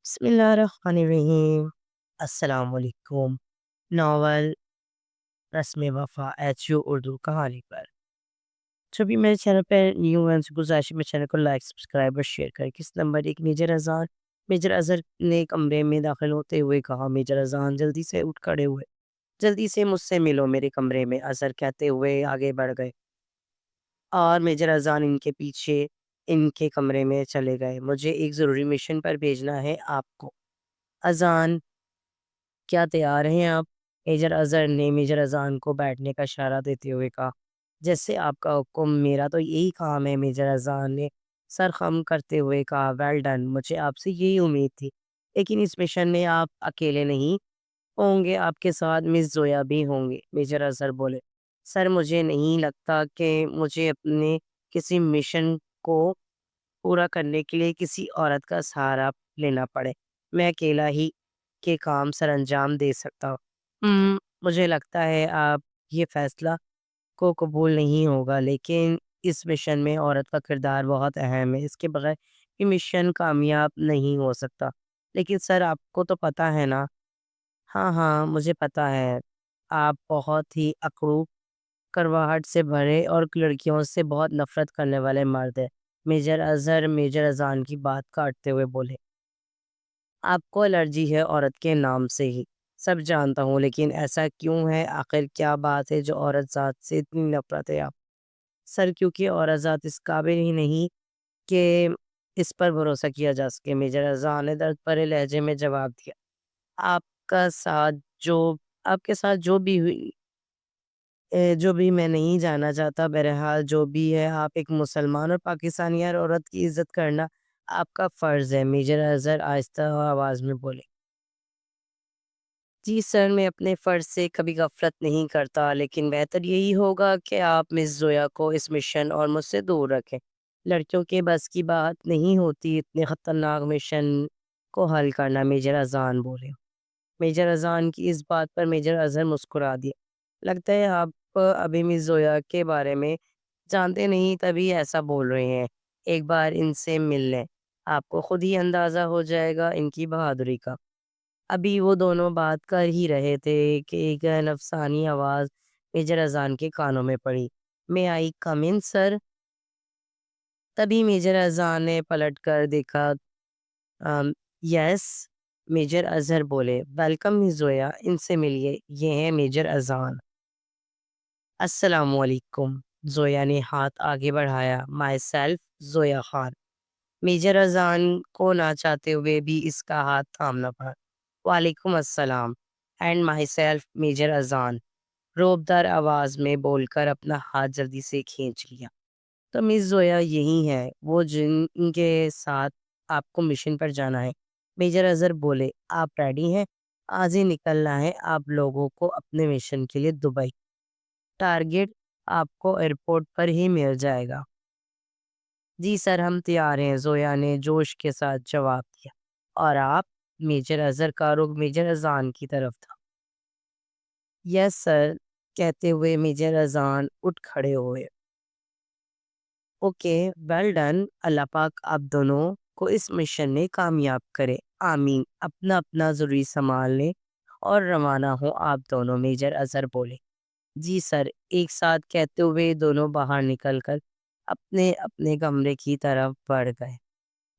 بسم اللہ الرحمن الرحیم۔ السلام علیکم۔ ناول رسم وفا ایچ یو اردو کہانی پر جو بھی میرے چینل پہ نیو ہیں، سے گزارش ہے میرے چینل کو لائک سبسکرائب اور شیئر کریں۔ کس نمبر ایک میجر اظہر نے کمرے میں داخل ہوتے ہوئے کہا۔ میجر اذان جلدی سے اٹھ کھڑے ہوئے۔ جلدی سے مجھ سے ملو میرے کمرے میں، اظہر کہتے ہوئے آگے بڑھ گئے اور میجر اذان ان کے پیچھے ان کے کمرے میں چلے گئے۔ مجھے ایک ضروری مشن پر بھیجنا ہے آپ کو۔ اذان، کیا تیار ہیں آپ؟ میجر اظہر نے میجر اذان کو بیٹھنے کا اشارہ دیتے ہوئے کہا۔ جیسے آپ کا حکم، میرا تو یہی کام ہے، میجر اذان نے سر خم کرتے ہوئے کہا۔ ویل ڈن، مجھے آپ سے یہی امید تھی، لیکن اس مشن میں آپ اکیلے نہیں ہوں گے، آپ کے ساتھ مس زویا بھی ہوں گے۔ میجر اظہر بولے، سر مجھے نہیں لگتا کہ مجھے اپنے کسی مشن کو پورا کرنے کے لیے کسی عورت کا سہارا لینا پڑے، میں اکیلا ہی کے کام سر انجام دے سکتا ہوں۔ مجھے لگتا ہے آپ یہ فیصلہ کو قبول نہیں ہوگا، لیکن اس مشن میں عورت کا کردار بہت اہم ہے، اس کے بغیر یہ مشن کامیاب نہیں ہو سکتا۔ لیکن سر آپ کو تو پتہ ہے نا۔ ہاں ہاں مجھے پتہ ہے، آپ بہت ہی اکڑو، کرواہٹ سے بھرے اور لڑکیوں سے بہت نفرت کرنے والے مرد ہیں۔ میجر اظہر میجر اذان کی بات کاٹتے ہوئے بولے، آپ کو الرجی ہے عورت کے نام سے ہی، سب جانتا ہوں، لیکن ایسا کیوں ہے؟ آخر کیا بات ہے جو عورت ذات سے اتنی نفرت ہے آپ؟ سر کیونکہ عورت ذات اس قابل ہی نہیں کہ اس پر بھروسہ کیا جا سکے۔ میجر اذان نے درد بھرے لہجے میں جواب دیا، آپ کا ساتھ جو آپ کے ساتھ جو بھی میں نہیں جانا چاہتا، بہرحال جو بھی ہے، آپ ایک مسلمان اور پاکستانی ہر عورت کی عزت کرنا آپ کا فرض ہے۔ میجر اظہر آہستہ آواز میں بولے، جی سر، میں اپنے فرض سے کبھی غفلت نہیں کرتا، لیکن بہتر یہی ہوگا کہ آپ مس زویا کو اس مشن اور مجھ سے دور رکھیں۔ لڑکیوں کے بس کی بات نہیں ہوتی اتنے خطرناک مشن کو حل کرنا، میجر اذان بولے۔ میجر اذان کی اس بات پر میجر اظہر مسکرا دیا۔ لگتا ہے آپ ابھی مس زویا کے بارے میں جانتے نہیں، تبھی ایسا بول رہے ہیں۔ ایک بار ان سے مل لیں، آپ کو خود ہی اندازہ ہو جائے گا ان کی بہادری کا۔ ابھی وہ دونوں بات کر ہی رہے تھے کہ ایک نفسانی آواز میجر اذان کے کانوں میں پڑی، میں آئی کم ان سر؟ تبھی میجر اذان نے پلٹ کر دیکھا۔ یس، میجر اظہر بولے، ویلکم مس زویا، ان سے ملیے، یہ ہیں میجر اذان۔ السلام علیکم۔ زویا نے ہاتھ آگے بڑھایا، myself Zoya Khan. Major Azan کو نہ چاہتے ہوئے بھی اس کا ہاتھ تھامنا پڑا۔ وعلیکم السلام، اینڈ مائی سیلف میجر اذان، روبدار آواز میں بول کر اپنا ہاتھ جلدی سے کھینچ لیا۔ تو مس زویا یہی ہے وہ جن کے ساتھ آپ کو مشن پر جانا ہے؟ میجر اظہر بولے، آپ ریڈی ہیں؟ آج ہی نکلنا ہے آپ لوگوں کو اپنے مشن کے لیے دبئی۔ ٹارگٹ آپ کو ایئرپورٹ پر ہی مل جائے گا۔ جی سر، ہم تیار ہیں، زویا نے جوش کے ساتھ جواب دیا۔ اور آپ؟ میجر اظہر کا رخ میجر اذان کی طرف تھا۔ یس سر، کہتے ہوئے میجر اذان اٹھ کھڑے ہوئے۔ اوکے، ویل ڈن، اللہ پاک آپ دونوں کو اس مشن میں کامیاب کرے، آمین۔ اپنا اپنا ضروری سامان لیں اور روانہ ہوں آپ دونوں، میجر اظہر بولے۔ جی سر، ایک ساتھ کہتے ہوئے دونوں باہر نکل کر اپنے اپنے کمرے کی طرف بڑھ گئے۔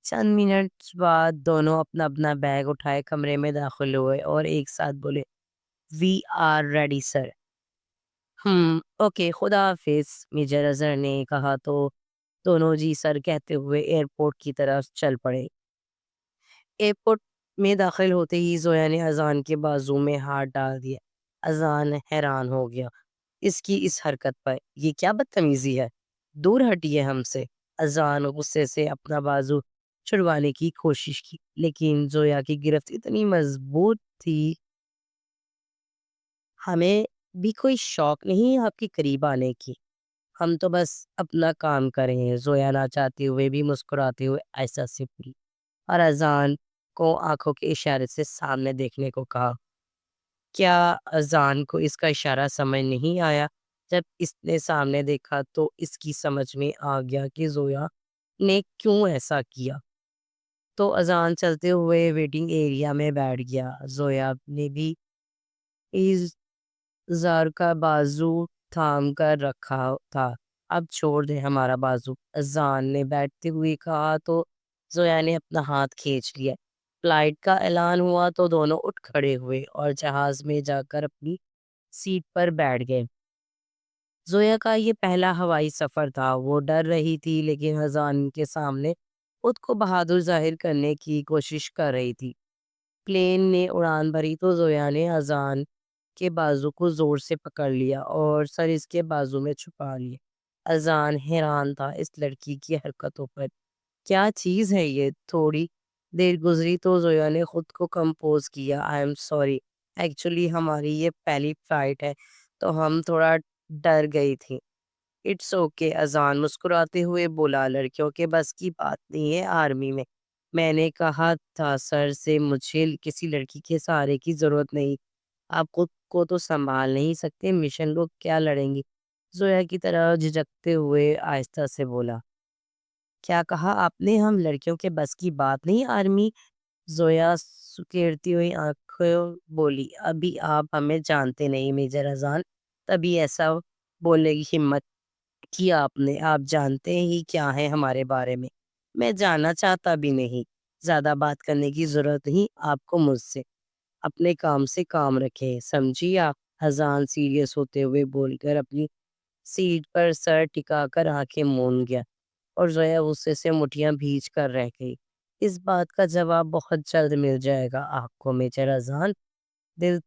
چند منٹ بعد دونوں اپنا اپنا بیگ اٹھائے کمرے میں داخل ہوئے اور ایک ساتھ بولے، we are ready sir. Okay, خدا حافظ، میجر اظہر نے کہا تو دونوں جی سر کہتے ہوئے ایئرپورٹ کی طرف چل پڑے۔ ایئرپورٹ میں داخل ہوتے ہی زویا نے اذان کے بازو میں ہاتھ ڈال دیا۔ اذان حیران ہو گیا اس کی اس حرکت پر، یہ کیا بدتمیزی ہے؟ دور ہٹیے ہم سے۔ اذان غصے سے اپنا بازو چھڑوانے کی کوشش کی، لیکن زویا کی گرفت اتنی مضبوط تھی۔ ہمیں بھی کوئی شوق نہیں آپ کے قریب آنے کی، ہم تو بس اپنا کام کریں ہیں، زویا نہ چاہتے ہوئے بھی مسکراتے ہوئے ایسا سے پوری اور اذان کو آنکھوں کے اشارے سے سامنے دیکھنے کو کہا۔ کیا اذان کو اس کا اشارہ سمجھ نہیں آیا؟ جب اس نے سامنے دیکھا تو اس کی سمجھ میں آ گیا کہ زویا نے کیوں ایسا کیا۔ تو اذان چلتے ہوئے ویٹنگ ایریا میں بیٹھ گیا۔ زویا نے بھی زار کا بازو تھام کر رکھا تھا۔ اب چھوڑ دے ہمارا بازو، اذان نے بیٹھتے ہوئے کہا تو زویا نے اپنا ہاتھ کھینچ لیا۔ فلائٹ کا اعلان ہوا تو دونوں اٹھ کھڑے ہوئے اور جہاز میں جا کر اپنی سیٹ پر بیٹھ گئے۔ زویا کا یہ پہلا ہوائی سفر تھا۔ وہ ڈر رہی تھی لیکن اذان کے سامنے خود کو بہادر ظاہر کرنے کی کوشش کر رہی تھی۔ پلین نے اڑان بھری تو زویا نے اذان کے بازو کو زور سے پکڑ لیا اور سر اس کے بازو میں چھپا لیا۔ اذان حیران تھا اس لڑکی کی حرکتوں پر۔ کیا چیز ہے یہ؟ تھوڑی دیر گزری تو زویا نے خود کو کمپوز کیا۔ آئی ایم سوری، ایکچولی ہماری یہ پہلی فلائٹ ہے تو ہم تھوڑا ڈر گئی تھی۔ اٹس اوکے، اذان مسکراتے ہوئے بولا، لڑکیوں کے بس کی بات نہیں ہے آرمی میں نے کہا تھا سر سے مجھے کسی لڑکی کے سہارے کی ضرورت نہیں۔ آپ خود کو تو سنبھال نہیں سکتے، مشن کو کیا لڑیں گی؟ زویا کی طرح جھجکتے ہوئے آہستہ سے بولا۔ کیا کہا آپ نے؟ ہم لڑکیوں کے بس کی بات نہیں آرمی؟ زویا سکیڑتی ہوئی آنکھوں بولی، ابھی آپ ہمیں جانتے نہیں میجر اذان، تبھی ایسا بولنے کی ہمت کی آپ نے۔ آپ جانتے ہی کیا ہے ہمارے بارے میں جاننا چاہتا بھی نہیں۔ زیادہ بات کرنے کی ضرورت نہیں آپ کو مجھ سے، اپنے کام سے کام رکھے، سمجھی آپ؟ اذان سیریس ہوتے ہوئے بول کر اپنی سیٹ پر سر ٹکا کر آنکھیں مون گیا اور زویا غصے سے مٹھیاں بھیج کر رہ گئی۔ اس بات کا جواب بہت جلد مل جائے گا آپ کو میجر اذان، دل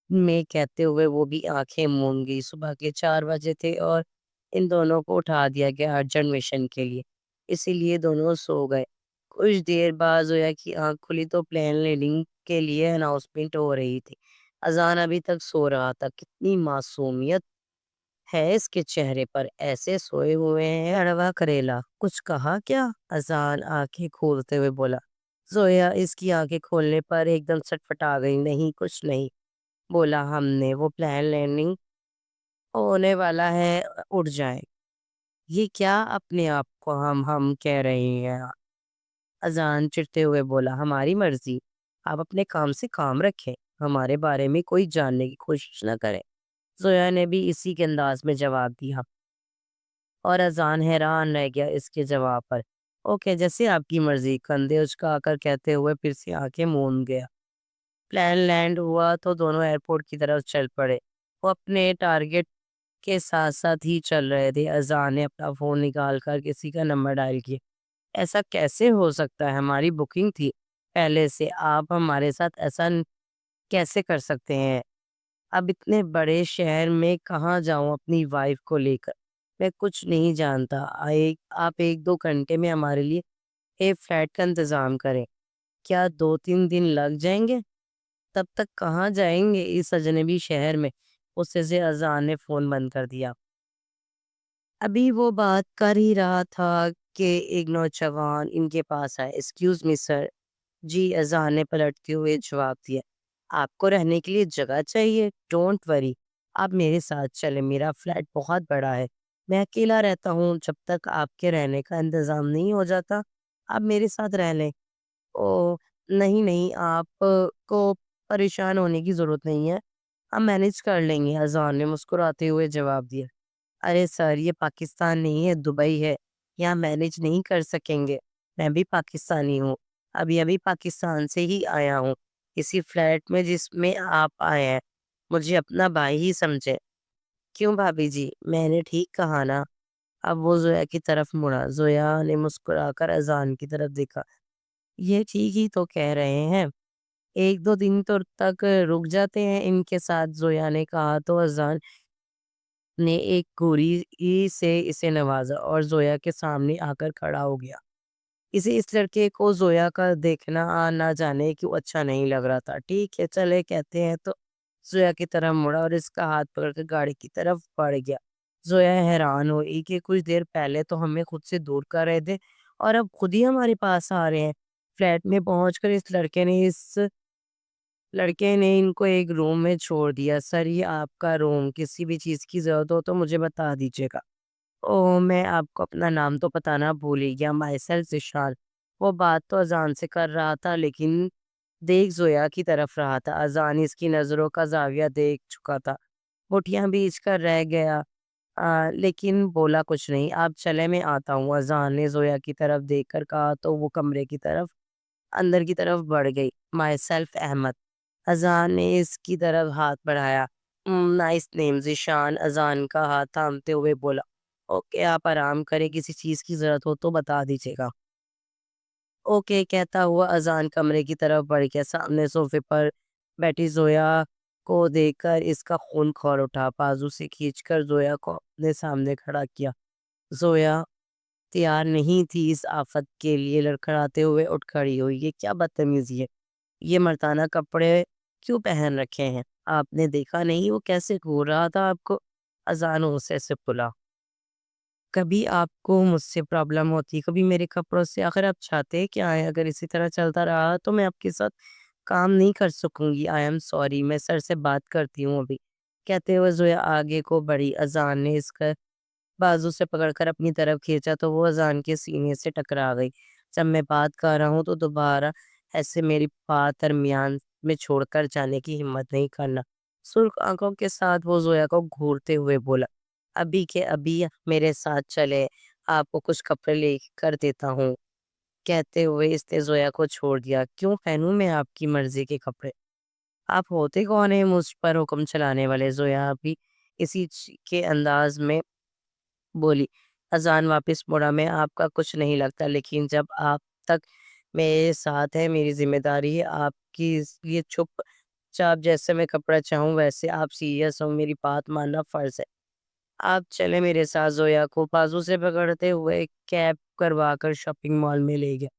میں کہتے ہوئے وہ بھی آنکھیں مون گئی۔ صبح کے 4 بجے تھے اور ان دونوں کو اٹھا دیا گیا ارجنٹ مشن کے لیے، اسی لیے دونوں سو گئے۔ کچھ دیر بعد زویا کی آنکھ کھلی تو پلین لینڈنگ کے لیے اناؤنسمنٹ ہو رہی تھی۔ اذان ابھی تک سو رہا تھا، کتنی معصومیت ہے اس کے چہرے پر، ایسے سوئے ہوئے ہیں اڑوا کریلا۔ کچھ کہا کیا؟ اذان آنکھیں کھولتے ہوئے بولا۔ زویا اس کی آنکھیں کھولنے پر ایک دم سٹفٹا گئی۔ نہیں کچھ نہیں، بولا ہم نے وہ پلین لینڈنگ ہونے والا ہے، اڑ جائے۔ یہ کیا اپنے آپ کو ہم کہہ رہے ہیں؟ اذان چڑھتے ہوئے بولا، ہماری مرضی، آپ اپنے کام سے کام رکھیں، ہمارے بارے میں کوئی جاننے کی کوشش نہ کریں۔ زویا نے بھی اسی کے انداز میں جواب دیا اور اذان حیران رہ گیا اس کے جواب پر۔ اوکے، جیسے آپ کی مرضی، کندھے اچکا کر کہتے ہوئے پھر سے آنکھیں مون گیا۔ پلین لینڈ ہوا تو دونوں ایئرپورٹ کی طرف چل پڑے۔ وہ اپنے ٹارگٹ کے ساتھ ساتھ ہی چل رہے تھے۔ اذان نے اپنا فون نکال کر کسی کا نمبر ڈائل کیا۔ ایسا کیسے ہو سکتا ہے؟ ہماری بکنگ تھی پہلے سے، آپ ہمارے ساتھ ایسا کیسے کر سکتے ہیں؟ اب اتنے بڑے شہر میں کہاں جاؤں اپنی وائف کو لے کر؟ میں کچھ نہیں جانتا۔ آپ 1-2 گھنٹے میں ہمارے لیے ایک فلائٹ کا انتظام کریں۔ کیا 2-3 دن لگ جائیں گے؟ تب تک کہاں جائیں گے اس اجنبی شہر میں؟ غصے سے اذان نے فون بند کر دیا۔ ابھی وہ بات کر ہی رہا تھا کہ ایک نوجوان ان کے پاس آئے۔ ایکسکیوز می سر۔ جی، اذان نے پلٹتے ہوئے جواب دیا۔ آپ کو رہنے کے لیے جگہ چاہیے؟ ڈونٹ وری، آپ میرے ساتھ چلیں، میرا فلیٹ بہت بڑا ہے، میں اکیلا رہتا ہوں، جب تک آپ کے رہنے کا انتظام نہیں ہو جاتا آپ میرے ساتھ رہ لیں۔ او نہیں نہیں، آپ کو پریشان ہونے کی ضرورت نہیں ہے، ہم مینیج کر لیں گے، اذان نے مسکراتے ہوئے جواب دیا۔ ارے سر، یہ پاکستان نہیں ہے، دبئی ہے، یہاں مینیج نہیں کر سکیں گے۔ میں بھی پاکستانی ہوں، ابھی پاکستان سے ہی آیا ہوں، اسی فلیٹ میں جس میں آپ آئے ہیں، مجھے اپنا بھائی ہی سمجھے۔ کیوں بھابھی جی، میں نے ٹھیک کہا نا؟ اب وہ زویا کی طرف مڑا۔ زویا نے مسکرا کر اذان کی طرف دیکھا۔ یہ ٹھیک ہی تو کہہ رہے ہیں، 1-2 دن تو تک رک جاتے ہیں ان کے ساتھ، زویا نے کہا تو اذان نے ایک گوری سے اسے نوازا اور زویا کے سامنے آ کر کھڑا ہو گیا۔ اسے اس لڑکے کو زویا کا دیکھنا نہ جانے کیوں اچھا نہیں لگ رہا تھا۔ ٹھیک ہے چلے کہتے ہیں تو زویا کی طرف مڑا اور اس کا ہاتھ پکڑ کے گاڑی کی طرف بڑھ گیا۔ زویا حیران ہوئی کہ کچھ دیر پہلے تو ہمیں خود سے دور کر رہے تھے اور اب خود ہی ہمارے پاس آ رہے ہیں۔ فلیٹ میں پہنچ کر اس لڑکے نے ان کو ایک روم میں چھوڑ دیا۔ سر، یہ آپ کا روم، کسی بھی چیز کی ضرورت ہو تو مجھے بتا دیجیے گا۔ میں آپ کو اپنا نام تو بتانا بھول ہی گیا، مائی سیلف ذیشان۔ وہ بات تو اذان سے کر رہا تھا لیکن دیکھ زویا کی طرف رہا تھا۔ اذان اس کی نظروں کا زاویہ دیکھ چکا تھا۔ ہوٹیاں بیچ کر رہ گیا لیکن بولا کچھ نہیں۔ آپ چلے میں آتا ہوں، اذان نے زویا کی طرف دیکھ کر کہا تو وہ کمرے کی طرف اندر کی طرف بڑھ گئی۔ مائی سیلف احمد، اذان نے اس کی طرف ہاتھ بڑھایا۔ نائس نیم ذیشان، اذان کا ہاتھ تھامتے ہوئے بولا۔ اوکے آپ آرام کریں، کسی چیز کی ضرورت ہو تو بتا دیجیے گا۔ اوکے کہتا ہوا اذان کمرے کی طرف بڑھ گیا۔ سامنے صوفے پر بیٹھی زویا کو دیکھ کر اس کا خون کھول اٹھا۔ بازو سے کھینچ کر زویا کو اپنے سامنے کھڑا کیا۔ زویا تیار نہیں تھی اس آفت کے لیے، لڑکھڑاتے ہوئے اٹھ کھڑی ہوئی۔ یہ کیا بدتمیزی ہے؟ یہ مردانہ کپڑے کیوں پہن رکھے ہیں؟ آپ نے دیکھا نہیں وہ کیسے گھور رہا تھا آپ کو؟ اذان غصے سے بولا۔ کبھی آپ کو مجھ سے پرابلم ہوتی، کبھی میرے کپڑوں سے، آخر آپ چاہتے کیا ہے؟ اگر اسی طرح چلتا رہا تو میں آپ کے ساتھ کام نہیں کر سکوں گی۔ آئی ایم سوری، میں سر سے بات کرتی ہوں ابھی، کہتے ہوئے زویا آگے کو بڑھی۔ اذان نے اس کا بازو سے پکڑ کر اپنی طرف کھینچا تو وہ اذان کے سینے سے ٹکرا گئی۔ جب میں بات کر رہا ہوں تو دوبارہ ایسے میری بات درمیان میں چھوڑ کر جانے کی ہمت نہیں کرنا۔ سرخ آنکھوں کے ساتھ وہ زویا کو گھورتے ہوئے بولا۔ ابھی کے ابھی میرے ساتھ چلے، آپ کو کچھ کپڑے لے کر دیتا ہوں۔ کہتے ہوئے اس نے زویا کو چھوڑ دیا۔ کیوں پہنوں میں آپ کی مرضی کے کپڑے؟ آپ ہوتے کون ہیں مجھ پر حکم چلانے والے؟ زویا بھی اسی کے انداز میں بولی۔ اذان واپس مڑا۔ میں آپ کا کچھ نہیں لگتا، لیکن جب آپ تک میرے ساتھ ہے میری ذمہ داری ہے آپ کی، اس لیے چھپ چاپ جیسے میں کپڑا چاہوں ویسے آپ سیریس ہوں، میری بات ماننا فرض ہے۔ آپ چلے میرے ساتھ۔ زویا کو بازو سے پکڑتے ہوئے کیب کروا کر شاپنگ مال میں لے گیا۔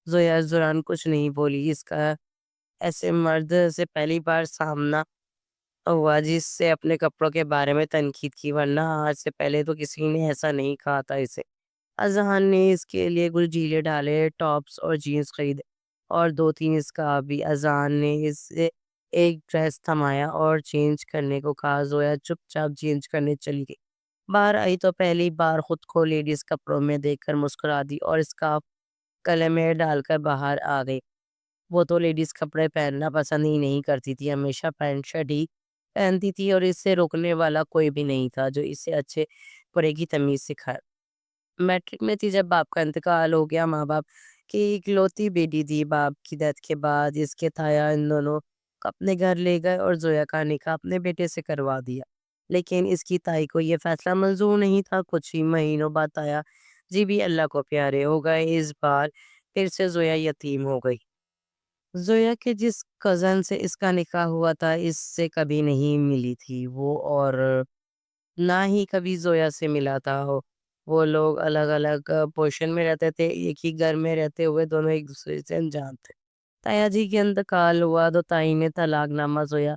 زویا اس دوران کچھ نہیں بولی۔ اس کا ایسے مرد سے پہلی بار سامنا ہوا جس سے اپنے کپڑوں کے بارے میں تنقید کی، ورنہ آج سے پہلے تو کسی نے ایسا نہیں کہا تھا اسے۔ اذہان نے اس کے لیے کچھ ڈھیلے ڈالے ٹاپس اور جینس خریدے اور دو تین اسکارف بھی۔ اذہان نے اس سے ایک ڈریس تھمایا اور چینج کرنے کو کہا۔ زویا چپ چاپ چینج کرنے چلی گئی۔ باہر آئی تو پہلی بار خود کو لیڈیز کپڑوں میں دیکھ کر مسکرا دی اور اسکارف گلے میں ڈال کر باہر آ گئی۔ وہ تو لیڈیز کپڑے پہننا پسند ہی نہیں کرتی تھی، ہمیشہ پینٹ شرٹ ہی پہنتی تھی اور اس سے روکنے والا کوئی بھی نہیں تھا جو اسے اچھے برے کی تمیز سکھائے۔ میٹرک میں تھی جب باپ کا انتقال ہو گیا۔ ماں باپ کی اکلوتی بیٹی تھی۔ باپ کی ڈیتھ کے بعد اس کے تایا ان دونوں کو اپنے گھر لے گئے اور زویا کا نکاح اپنے بیٹے سے کروا دیا، لیکن اس کی تائی کو یہ فیصلہ منظور نہیں تھا۔ کچھ ہی مہینوں بعد تایا جی بھی اللہ کو پیارے ہو گئے۔ اس بار پھر سے زویا یتیم ہو گئی۔ زویا کے جس کزن سے اس کا نکاح ہوا تھا اس سے کبھی نہیں ملی تھی وہ، اور نہ ہی کبھی زویا سے ملا تھا وہ لوگ الگ الگ پوزیشن میں رہتے تھے، ایک ہی گھر میں رہتے ہوئے دونوں ایک دوسرے سے انجان تھے۔ تایا جی کے انتقال ہوا تو تائی نے طلاق نامہ زویا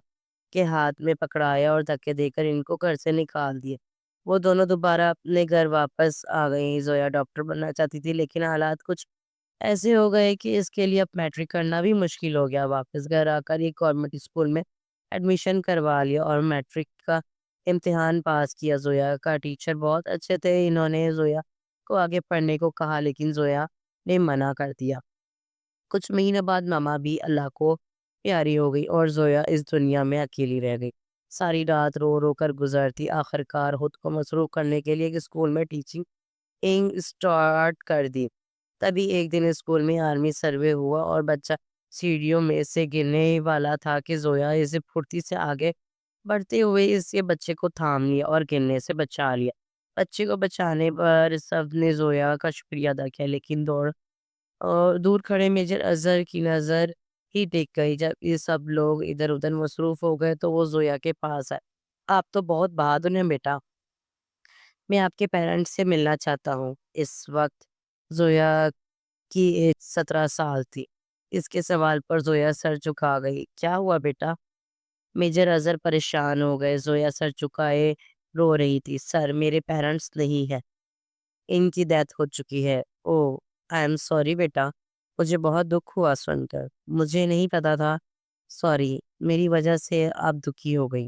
کے ہاتھ میں پکڑایا اور دھکے دے کر ان کو گھر سے نکال دیے۔ وہ دونوں دوبارہ اپنے گھر واپس آ گئیں۔ زویا ڈاکٹر بننا چاہتی تھی لیکن حالات کچھ ایسے ہو گئے کہ اس کے لیے اب میٹرک کرنا بھی مشکل ہو گیا۔ واپس گھر آ کر ایک گورنمنٹ اسکول میں ایڈمیشن کروا لیا اور میٹرک کا امتحان پاس کیا۔ زویا کا ٹیچر بہت اچھے تھے، انہوں نے زویا کو آگے پڑھنے کو کہا لیکن زویا نے منع کر دیا۔ کچھ مہینوں بعد ماما بھی اللہ کو پیاری ہو گئی اور زویا اس دنیا میں اکیلی رہ گئی۔ ساری رات رو رو کر گزرتی، آخر کار خود کو مصروف کرنے کے لیے ایک اسکول میں ٹیچنگ اسٹارٹ کر دی۔ تبھی ایک دن اسکول میں آرمی سروے ہوا اور بچہ سیڑھیوں میں سے گرنے والا تھا کہ زویا اسے پھرتی سے آگے بڑھتے ہوئے اس کے بچے کو تھام لیا اور گرنے سے بچا لیا۔ بچے کو بچانے پر سب نے زویا کا شکریہ ادا کیا لیکن دور کھڑے میجر اظہر کی نظر ہی ٹک گئی۔ جب یہ سب لوگ ادھر ادھر مصروف ہو گئے تو وہ زویا کے پاس آئے۔ آپ تو بہت بہادر ہیں بیٹا، میں آپ کے پیرنٹس سے ملنا چاہتا ہوں۔ اس وقت زویا کی ایج 17 سال تھی۔ اس کے سوال پر زویا سر جھکا گئی۔ کیا ہوا بیٹا؟ میجر اظہر پریشان ہو گئے۔ زویا سر جھکائے رو رہی تھی۔ سر میرے پیرنٹس نہیں ہے، ان کی ڈیتھ ہو چکی ہے۔ او آئی ایم سوری بیٹا، مجھے بہت دکھ ہوا سن کر، مجھے نہیں پتا تھا، سوری میری وجہ سے آپ دکھی ہو گئی۔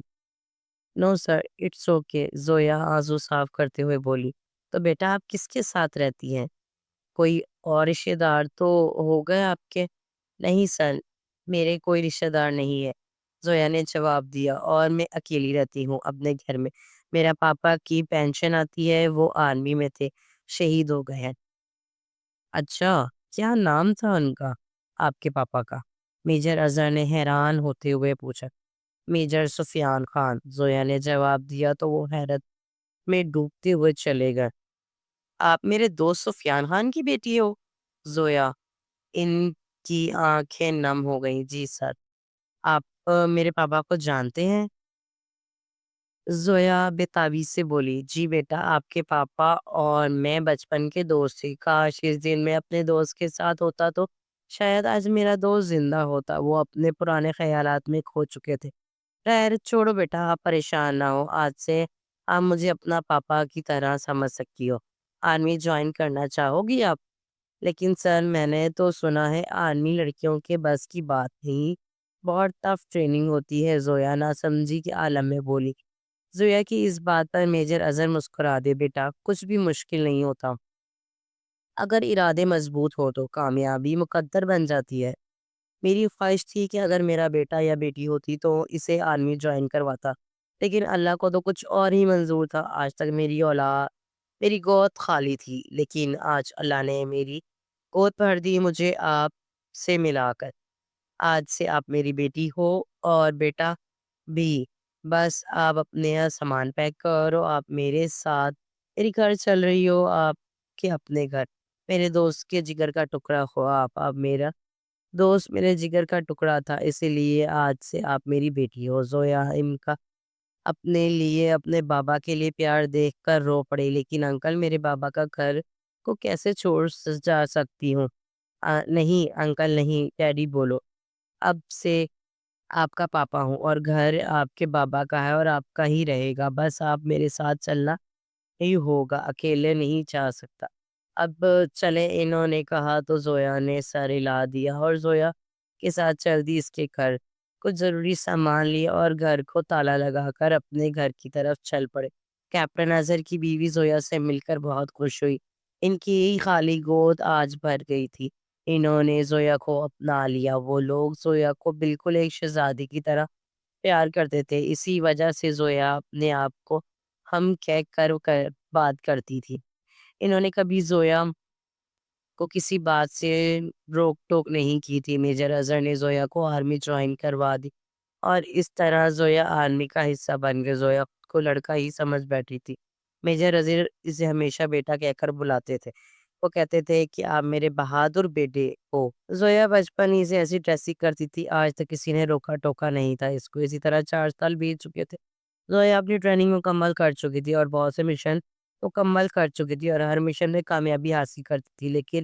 نو سر اٹس اوکے، زویا آنسو صاف کرتے ہوئے بولی۔ تو بیٹا آپ کس کے ساتھ رہتی ہیں؟ کوئی اور رشتے دار تو ہو گئے آپ کے؟ نہیں سر، میرے کوئی رشتہ دار نہیں ہے، زویا نے جواب دیا، اور میں اکیلی رہتی ہوں اپنے گھر میں۔ میرا پاپا کی پینشن آتی ہے، وہ آرمی میں تھے، شہید ہو گئے ہیں۔ اچھا، کیا نام تھا ان کا، آپ کے پاپا کا؟ میجر اظہر نے حیران ہوتے ہوئے پوچھا۔ میجر سفیان خان، زویا نے جواب دیا تو وہ حیرت میں ڈوبتے ہوئے چلے گئے۔ آپ میرے دوست سفیان خان کی بیٹی ہو؟ زویا، ان کی آنکھیں نم ہو گئیں۔ جی سر۔ آپ میرے پاپا کو جانتے ہیں؟ زویا بے تابی سے بولی، جی بیٹا، آپ کے پاپا اور میں بچپن کے دوست تھے۔ کاش اس دن میں اپنے دوست کے ساتھ ہوتا تو شاید آج میرا دوست زندہ ہوتا۔ وہ اپنے پرانے خیالات میں کھو چکے تھے۔ خیر چھوڑو بیٹا، آپ پریشان نہ ہو، آج سے آپ مجھے اپنا پاپا کی طرح سمجھ سکتی ہو۔ آرمی جوائن کرنا چاہو گی آپ؟ لیکن سر میں نے تو سنا ہے آرمی لڑکیوں کے بس کی بات نہیں، بہت ٹف ٹریننگ ہوتی ہے، زویا نہ سمجھی کے عالم میں بولی۔ زویا کی اس بات پر میجر اظہر مسکرا دے، بیٹا کچھ بھی مشکل نہیں ہوتا، اگر ارادے مضبوط ہو تو کامیابی مقدر بن جاتی ہے۔ میری خواہش تھی کہ اگر میرا بیٹا یا بیٹی ہوتی تو اسے آرمی جوائن کرواتا، لیکن اللہ کو تو کچھ اور ہی منظور تھا۔ آج تک میری گود خالی تھی، لیکن آج اللہ نے میری گود بھر دی مجھے آپ سے ملا کر۔ آج سے آپ میری بیٹی ہو اور بیٹا بھی۔ بس آپ اپنے سامان پیک کرو، آپ میرے ساتھ میری گھر چل رہی ہو، آپ کے اپنے گھر۔ میرے دوست کے جگر کا ٹکڑا ہو آپ میرا دوست میرے جگر کا ٹکڑا تھا، اسی لیے آج سے آپ میری بیٹی ہو۔ زویا ان کا اپنے لیے اپنے بابا کے لیے پیار دیکھ کر رو پڑی، لیکن انکل میرے بابا کا گھر کو کیسے چھوڑ جا سکتی ہوں؟ نہیں انکل نہیں، ڈیڈی بولو۔ اب سے آپ کا پاپا ہوں اور گھر آپ کے بابا کا ہے اور آپ کا ہی رہے گا، بس آپ میرے ساتھ چلنا ہی ہوگا، اکیلے نہیں جا سکتا۔ اب چلے، انہوں نے کہا تو زویا نے سر ہلا دیا اور زویا کے ساتھ چل دی اس کے گھر۔ کچھ ضروری سامان لیا اور گھر کو تالا لگا کر اپنے گھر کی طرف چل پڑے۔ کیپٹن اظہر کی بیوی زویا سے مل کر بہت خوش ہوئی، ان کی خالی گود آج بھر گئی تھی۔ انہوں نے زویا کو اپنا لیا، وہ لوگ زویا کو بالکل ایک شہزادی کی طرح پیار کرتے تھے، اسی وجہ سے زویا اپنے آپ کو ہم کہہ کر بات کرتی تھی۔ انہوں نے کبھی زویا کو کسی بات سے روک ٹوک نہیں کی تھی۔ میجر اظہر نے زویا کو آرمی جوائن کروا دی اور اس طرح زویا آرمی کا حصہ بن گئی۔ زویا خود کو لڑکا ہی سمجھ بیٹھی تھی۔ میجر اظہر اسے ہمیشہ بیٹا کہہ کر بلاتے تھے، وہ کہتے تھے کہ آپ میرے بہادر بیٹے ہو۔ زویا بچپن ہی سے ایسی ڈریسنگ کرتی تھی، آج تک کسی نے روکا ٹوکا نہیں تھا اس کو۔ اسی طرح 4 سال بیت چکے تھے، زویا اپنی ٹریننگ مکمل کر چکی تھی اور بہت سے مشن مکمل کر چکی تھی اور ہر مشن میں کامیابی حاصل کرتی تھی، لیکن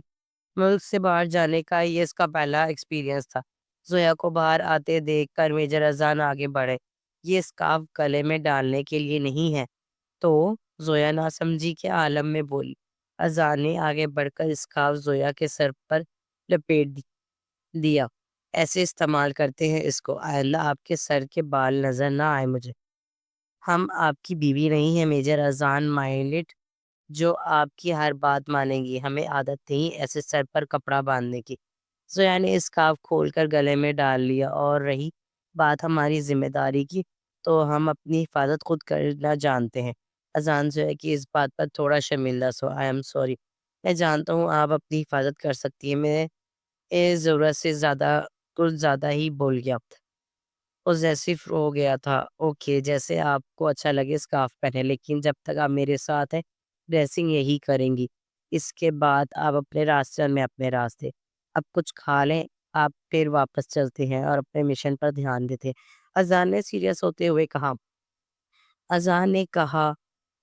ملک سے باہر جانے کا یہ اس کا پہلا ایکسپیرینس تھا۔ زویا کو باہر آتے دیکھ کر میجر اذان آگے بڑھے، یہ اسکارف گلے میں ڈالنے کے لیے نہیں ہے تو؟ زویا نہ سمجھی کے عالم میں بولی۔ اذان نے آگے بڑھ کر اسکارف زویا کے سر پر لپیٹ دیا۔ ایسے استعمال کرتے ہیں اس کو، آئندہ آپ کے سر کے بال نظر نہ آئے مجھے۔ ہم آپ کی بیوی نہیں ہیں میجر اذان مائنڈ، جو آپ کی ہر بات مانیں گی، ہمیں عادت نہیں ایسے سر پر کپڑا باندھنے کی۔ زویا نے اسکارف کھول کر گلے میں ڈال لیا، اور رہی بات ہماری ذمہ داری کی تو ہم اپنی حفاظت خود کرنا جانتے ہیں۔ اذان زویا کی اس بات پر تھوڑا شرمندہ آئی ایم سوری، میں جانتا ہوں آپ اپنی حفاظت کر سکتی ہیں، میں ضرورت سے کچھ زیادہ ہی بول گیا، پوزیسو ہو گیا تھا۔ اوکے، جیسے آپ کو اچھا لگے اسکارف پہنے، لیکن جب تک آپ میرے ساتھ ہیں ڈریسنگ یہی کریں گی، اس کے بعد آپ اپنے راستے اور میں اپنے راستے۔ اب کچھ کھا لیں، آپ پھر واپس چلتے ہیں اور اپنے مشن پر دھیان دیتے ہیں، اذان نے سیریس ہوتے ہوئے کہا۔ اذان نے کہا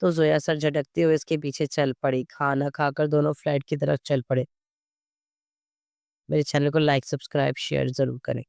تو زویا سر جھٹکتے ہوئے اس کے پیچھے چل پڑی۔ کھانا کھا کر دونوں فلیٹ کی طرف چل پڑے۔ میرے چینل کو لائک، سبسکرائب، شیئر ضرور کریں۔